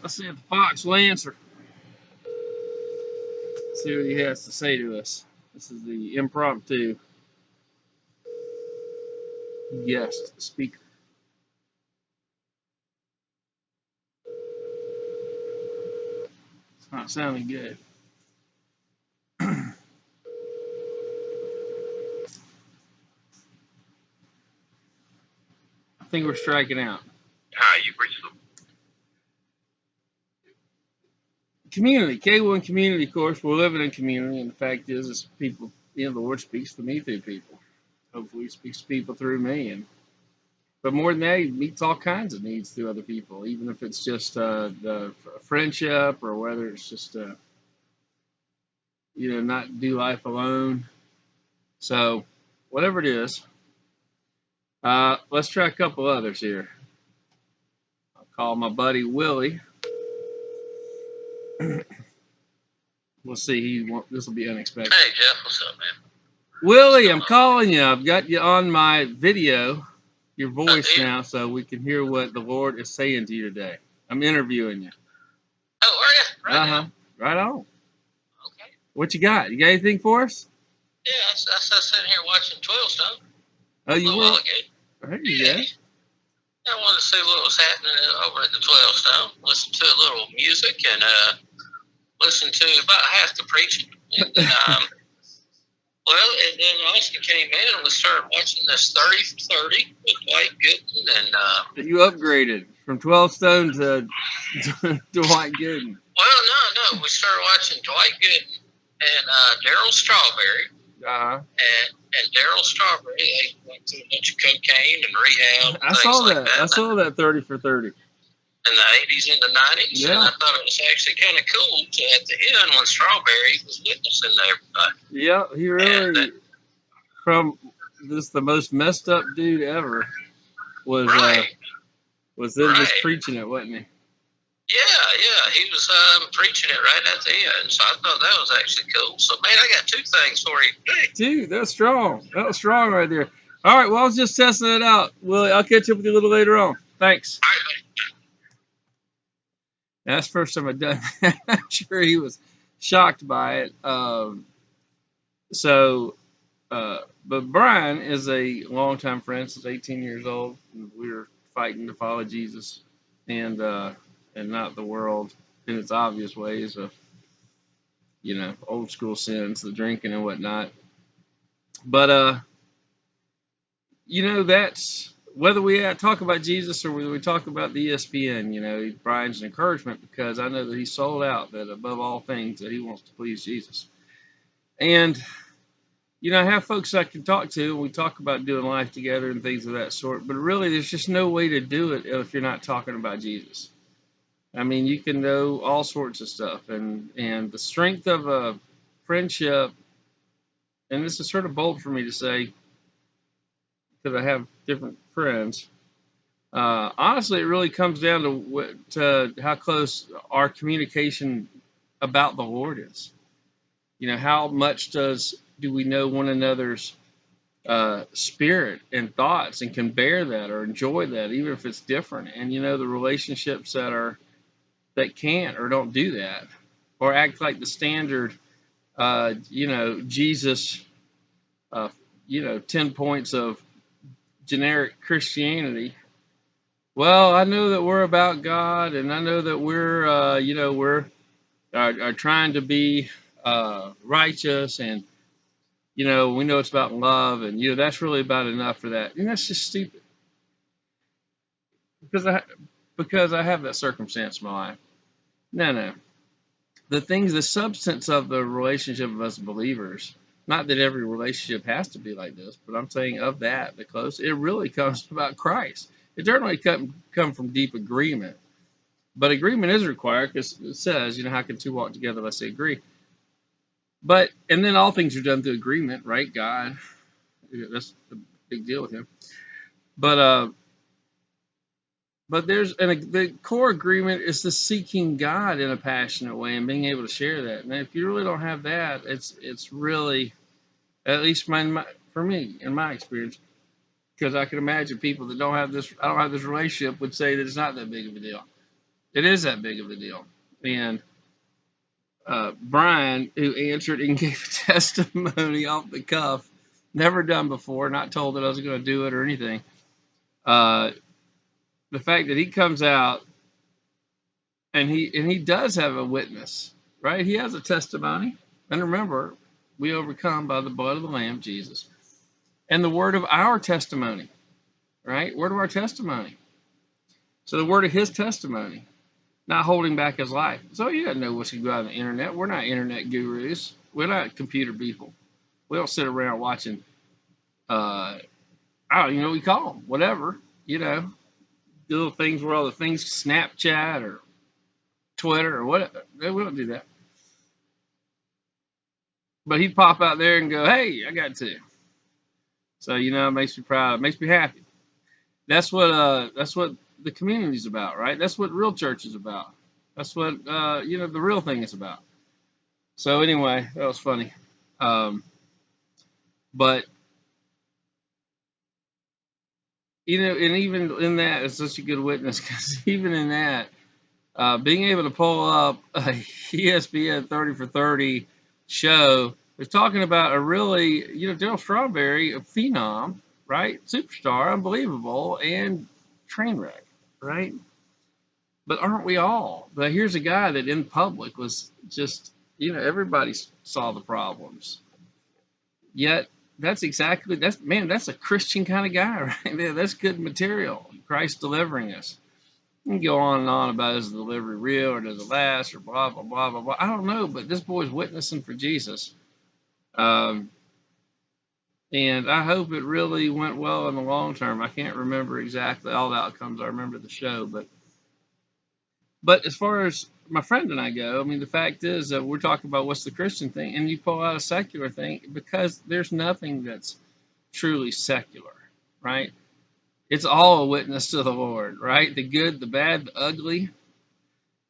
Let's see if the fox will answer. Let's see what he has to say to us. This is the impromptu guest speaker. It's not sounding good. I think we're striking out. Hi, you've reached the Community, K1 community, of course. We're living in community, and the fact is people, the Lord speaks to me through people. Hopefully, He speaks to people through me. But more than that, He meets all kinds of needs through other people, even if it's just the friendship or whether it's just, not do life alone. So, whatever it is, let's try a couple others here. I'll call my buddy Willie. We'll see. This will be unexpected. Hey, Jeff, what's up, man? Willie, I'm calling you. I've got you on my video, your voice Yeah. now, so we can hear what the Lord is saying to you today. I'm interviewing you. Oh, are you? Right now? Right on. Okay. What you got? You got anything for us? Yeah, I was sitting here watching 12 Stone. Oh, you were? There you go. I wanted to see what was happening over at the 12 Stone. Listen to a little music and listen to about half the preaching. And then, and then Austin came in and we started watching this 30 for 30 with Dwight Gooden and you upgraded from 12 Stone to Dwight Gooden. Well, no. We started watching Dwight Gooden and Daryl Strawberry. And Daryl Strawberry, they went through a bunch of cocaine and rehab. I saw that. I saw that 30 for 30. In the 80s and the 90s. Yeah. And I thought it was actually kind of cool to, at the end when Strawberry was witnessing to everybody. Yeah, he really, from this the most messed up dude ever, was just preaching it, wasn't he? Yeah, he was preaching it right at the end. So I thought that was actually cool. So, man, I got two things for you today. Dude, that's strong. That was strong right there. All right, well, I was just testing it out. Willie, I'll catch up with you a little later on. Thanks. All right, that's the first time I've done that. I'm sure he was shocked by it. But Brian is a longtime friend since 18 years old. We were fighting to follow Jesus and not the world in its obvious ways of, old school sins, the drinking and whatnot. But, that's whether we talk about Jesus or whether we talk about the ESPN, Brian's an encouragement because I know that he sold out that above all things that he wants to please Jesus. And, I have folks I can talk to, and we talk about doing life together and things of that sort, but really there's just no way to do it if you're not talking about Jesus. I mean, you can know all sorts of stuff, and the strength of a friendship, and this is sort of bold for me to say, because I have different friends. Honestly, it really comes down to how close our communication about the Lord is. How much do we know one another's spirit and thoughts and can bear that or enjoy that, even if it's different. And the relationships that can't or don't do that or act like the standard, Jesus, 10 points of generic Christianity. Well, I know that we're about God, and I know that we're are trying to be righteous, and we know it's about love, and that's really about enough for that. And that's just stupid, because I have that circumstance in my life. No. The substance of the relationship of us believers. Not that every relationship has to be like this, but I'm saying of that, the close, it really comes about Christ. It certainly come from deep agreement. But agreement is required because it says, how can two walk together unless they agree? And then all things are done through agreement, right? God, that's the big deal with him. But the core agreement is the seeking God in a passionate way and being able to share that. And if you really don't have that, it's really, at least for me, in my experience, because I can imagine people that don't have this relationship would say that it's not that big of a deal. It is that big of a deal. And Brian, who answered and gave a testimony off the cuff, never done before, not told that I was going to do it or anything. The fact that he comes out and he does have a witness, right? He has a testimony. And remember, we overcome by the blood of the Lamb, Jesus, and the word of our testimony, right? Word of our testimony. So the word of his testimony, not holding back his life. So he doesn't know what's going to go out on the internet. We're not internet gurus. We're not computer people. We don't sit around watching, I don't, we call them, whatever, little things where all the things, Snapchat or Twitter or whatever. We don't do that. But he'd pop out there and go, hey, I got to. So, it makes me proud. It makes me happy. That's what the community's about, right? That's what real church is about. That's what, the real thing is about. So anyway, that was funny. But, and even in that, it's such a good witness, because even in that, being able to pull up a ESPN 30 for 30 show is talking about a really, Darryl Strawberry, a phenom, right? Superstar, unbelievable, and train wreck, right? But aren't we all? But here's a guy that in public was just, everybody saw the problems. Yet that's a Christian kind of guy, right there. That's good material. Christ delivering us. You can go on and on about, is the delivery real or does it last or blah, blah, blah, blah, blah. I don't know, but this boy's witnessing for Jesus. And I hope it really went well in the long term. I can't remember exactly all the outcomes. I remember the show, but as far as my friend and I go, I mean, the fact is that we're talking about what's the Christian thing, and you pull out a secular thing, because there's nothing that's truly secular, right? It's all a witness to the Lord, right? The good, the bad, the ugly.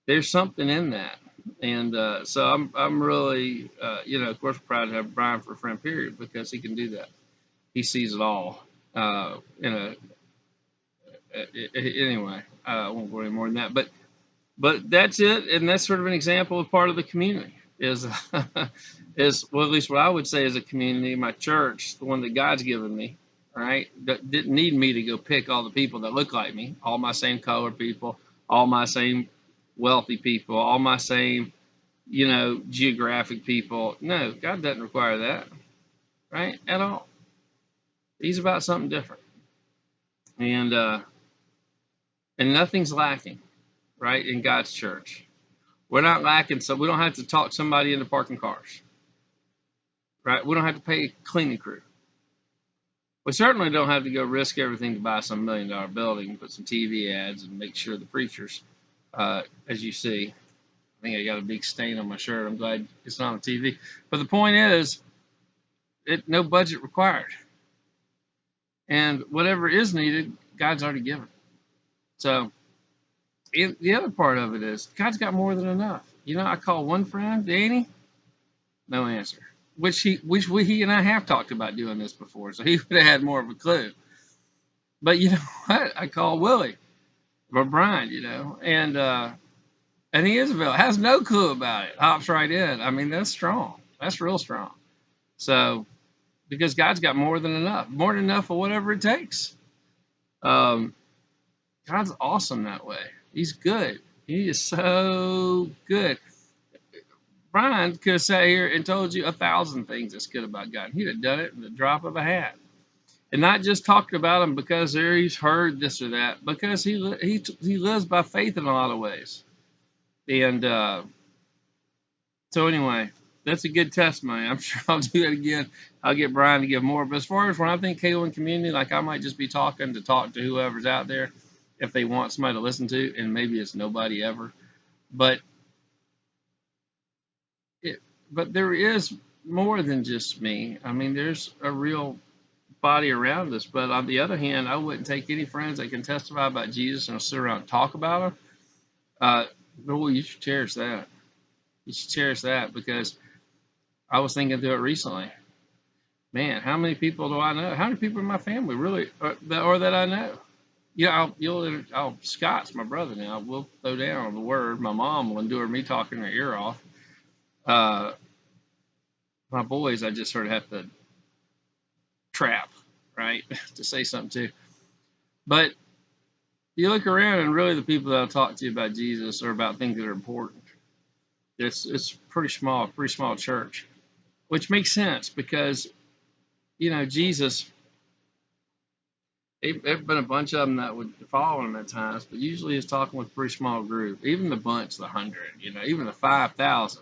There's something in that, and so I'm really, of course, proud to have Brian for a friend, period, because he can do that. He sees it all. Anyway, I won't go any more than that, but that's it, and that's sort of an example of part of the community. Is well, at least what I would say is a community. My church, the one that God's given me, right, that didn't need me to go pick all the people that look like me, all my same colored people, all my same wealthy people, all my same, geographic people. No, God doesn't require that, right, at all. He's about something different, and nothing's lacking, right, in God's church. We're not lacking, so we don't have to talk somebody into parking cars, right? We don't have to pay a cleaning crew. We certainly don't have to go risk everything to buy some $1 million building and put some TV ads and make sure the preachers, as you see, I think I got a big stain on my shirt. I'm glad it's not on TV. But the point is, no budget required. And whatever is needed, God's already given. So the other part of it is, God's got more than enough. I call one friend, Danny, no answer. Which he and I have talked about doing this before, so he would have had more of a clue. But you know what? I call Willie or Brian, and he is available. Has no clue about it. Hops right in. I mean, that's strong. That's real strong. So, because God's got more than enough for whatever it takes. God's awesome that way. He's good. He is so good. Brian could have sat here and told you 1,000 things that's good about God. He'd have done it in the drop of a hat. And not just talked about him because he's heard this or that, because he lives by faith in a lot of ways. And so anyway, that's a good testimony. I'm sure I'll do it again. I'll get Brian to give more. But as far as when I think KON community, like I might just be talk to whoever's out there if they want somebody to listen to, and maybe it's nobody ever. But there is more than just me. I mean, there's a real body around us. But on the other hand, I wouldn't take any friends that can testify about Jesus and sit around and talk about him. Boy, you should cherish that. You should cherish that, because I was thinking through it recently. Man, how many people do I know? How many people in my family really, or that I know? Scott's my brother now. We'll throw down on the word. My mom will endure me talking her ear off. My boys, I just sort of have to trap, right, to say something to. But you look around, and really the people that'll talk to you about Jesus or about things that are important. It's pretty small church, which makes sense because Jesus. There've been a bunch of them that would follow him at times, but usually he's talking with a pretty small group. Even the bunch, the 100, even the 5,000.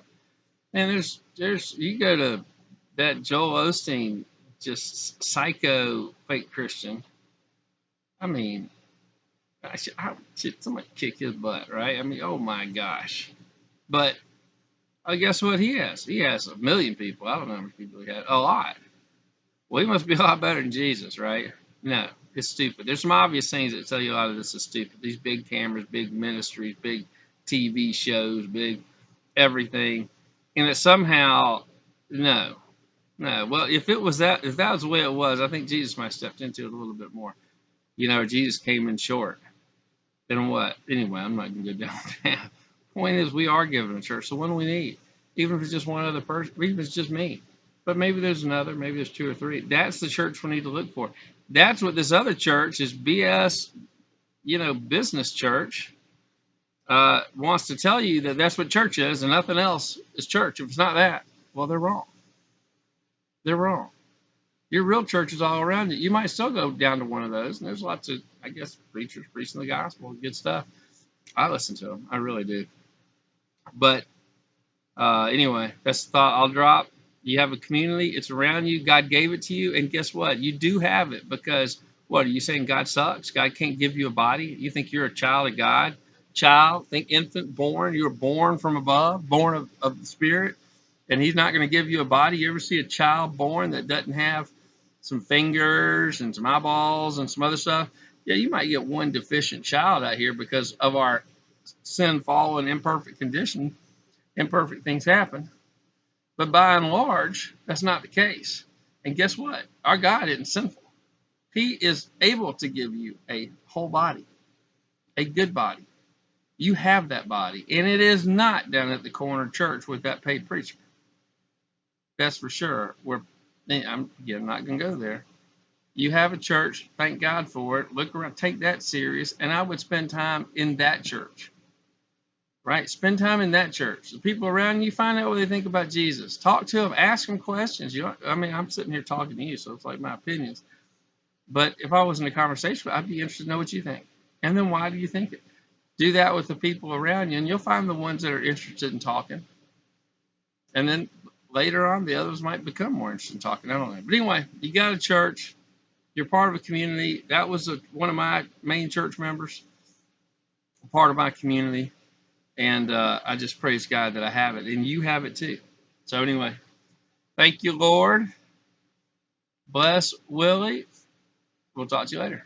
And there's you go to that Joel Osteen, just psycho fake Christian. I mean, somebody kick his butt, right? I mean, oh my gosh. But I guess what he has? He has 1 million people. I don't know how many people he had. A lot. Well, he must be a lot better than Jesus, right? No, it's stupid. There's some obvious things that tell you a lot of this is stupid. These big cameras, big ministries, big TV shows, big everything. And that somehow, no. Well, if that was the way it was, I think Jesus might have stepped into it a little bit more. Jesus came in short. Then what? Anyway, I'm not going to go down that. Point is, we are given a church. So what do we need? Even if it's just one other person, even if it's just me. But maybe there's another, maybe there's 2 or 3. That's the church we need to look for. That's what this other church is, BS, business church, wants to tell you that that's what church is and nothing else is church. If it's not that, well, they're wrong. They're wrong. Your real church is all around you. You might still go down to one of those, and there's lots of, I guess, preachers preaching the gospel, good stuff. I listen to them. I really do. But anyway, that's the thought I'll drop. You have a community. It's around you. God gave it to you. And guess what? You do have it because, what, are you saying God sucks? God can't give you a body? You think you're a child of God? Think infant, born. You were born from above, born of the Spirit. And he's not going to give you a body. You ever see a child born that doesn't have some fingers and some eyeballs and some other stuff? Yeah, you might get one deficient child out here because of our sin, fallen, imperfect condition. Imperfect things happen. But by and large, that's not the case. And guess what? Our God isn't sinful. He is able to give you a whole body, a good body. You have that body. And it is not down at the corner church with that paid preacher. That's for sure. I'm not going to go there. You have a church. Thank God for it. Look around. Take that serious. And I would spend time in that church. Right? Spend time in that church. The people around you, find out what they think about Jesus. Talk to them. Ask them questions. I'm sitting here talking to you, so it's like my opinions. But if I was in a conversation, I'd be interested to know what you think. And then why do you think it? Do that with the people around you, and you'll find the ones that are interested in talking. And then later on, the others might become more interested in talking. I don't know. But anyway, you got a church. You're part of a community. That was one of my main church members, a part of my community. And I just praise God that I have it. And you have it too. So anyway, thank you, Lord. Bless Willie. We'll talk to you later.